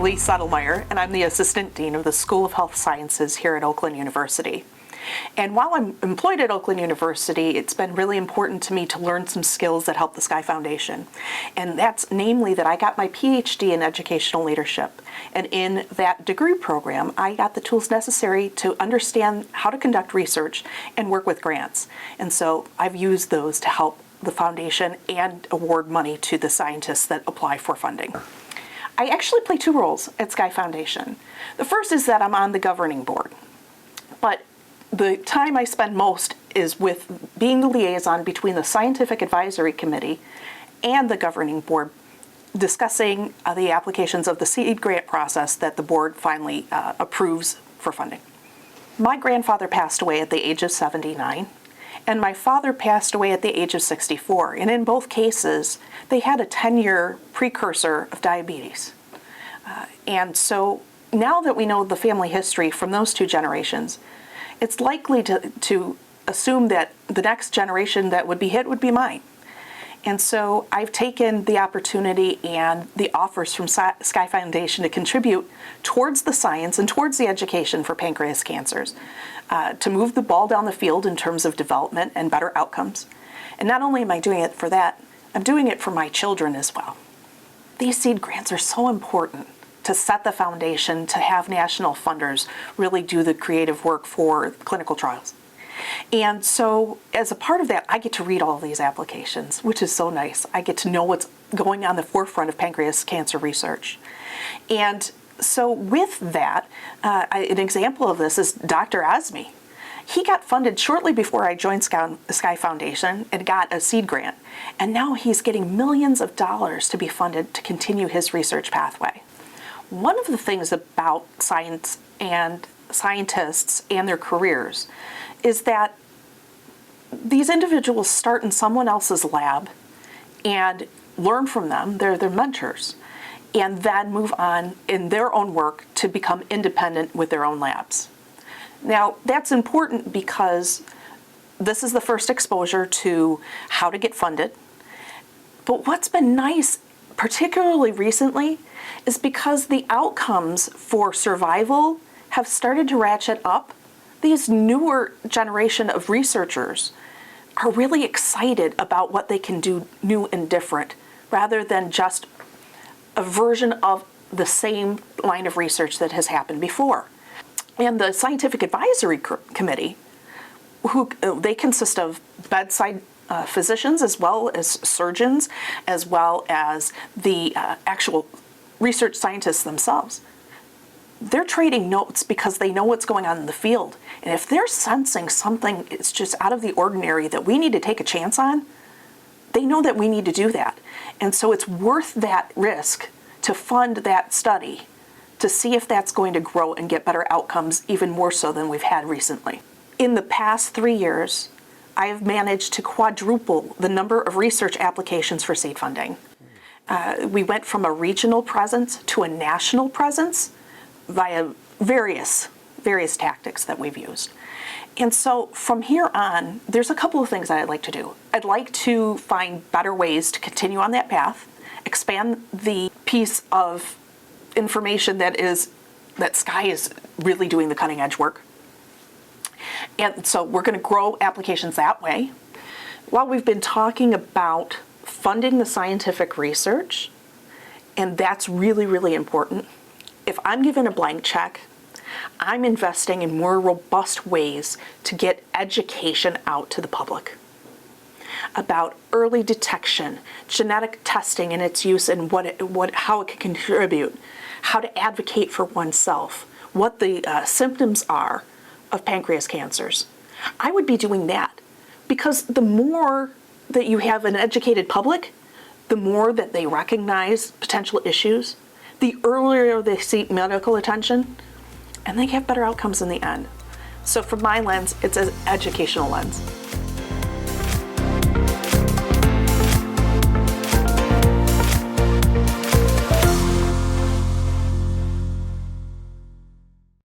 Leigh Settlemoir, and I'm the Assistant Dean of the School of Health Sciences here at Oakland University. And while I'm employed at Oakland University, it's been really important to me to learn some skills that help the Sky Foundation. And that's namely that I got my PhD in educational leadership. And in that degree program, I got the tools necessary to understand how to conduct research and work with grants. And so I've used those to help the foundation and award money to the scientists that apply for funding. I actually play two roles at Sky Foundation. The first is that I'm on the governing board, but the time I spend most is with being the liaison between the Scientific Advisory Committee and the governing board, discussing the applications of the seed grant process that the board finally approves for funding. My grandfather passed away at the age of 79, and my father passed away at the age of 64. And in both cases, they had a 10-year precursor of diabetes. And so now that we know the family history from those two generations, it's likely to assume that the next generation that would be hit would be mine. And so I've taken the opportunity and the offers from Sky Foundation to contribute towards the science and towards the education for pancreas cancers, to move the ball down the field in terms of development and better outcomes. And not only am I doing it for that, I'm doing it for my children as well. These seed grants are so important to set the foundation, to have national funders really do the creative work for clinical trials. And so as a part of that, I get to read all of these applications, which is so nice. I get to know what's going on the forefront of pancreas cancer research. And so with that, an example of this is Dr. Azmi. He got funded shortly before I joined Sky Foundation and got a seed grant. And now he's getting millions of dollars to be funded to continue his research pathway. One of the things about science and scientists and their careers is that these individuals start in someone else's lab and learn from them, they're their mentors, and then move on in their own work to become independent with their own labs. Now, that's important because this is the first exposure to how to get funded. But what's been nice, particularly recently, is because the outcomes for survival have started to ratchet up. These newer generation of researchers are really excited about what they can do new and different, rather than just a version of the same line of research that has happened before. And the Scientific Advisory Committee, they consist of bedside physicians as well as surgeons, as well as the actual research scientists themselves. They're trading notes because they know what's going on in the field. And if they're sensing something is just out of the ordinary that we need to take a chance on, they know that we need to do that. And so it's worth that risk to fund that study to see if that's going to grow and get better outcomes, even more so than we've had recently. In the past 3 years, I have managed to quadruple the number of research applications for seed funding. We went from a regional presence to a national presence via various tactics that we've used. And so from here on, there's a couple of things that I'd like to do. I'd like to find better ways to continue on that path, expand the piece of information that Sky is really doing the cutting edge work. And so we're going to grow applications that way. While we've been talking about funding the scientific research, and that's really, really important, if I'm given a blank check, I'm investing in more robust ways to get education out to the public about early detection, genetic testing and its use and how it can contribute, how to advocate for oneself, what the symptoms are of pancreas cancers. I would be doing that because the more that you have an educated public, the more that they recognize potential issues, the earlier they seek medical attention, and they get better outcomes in the end. So from my lens, it's an educational lens.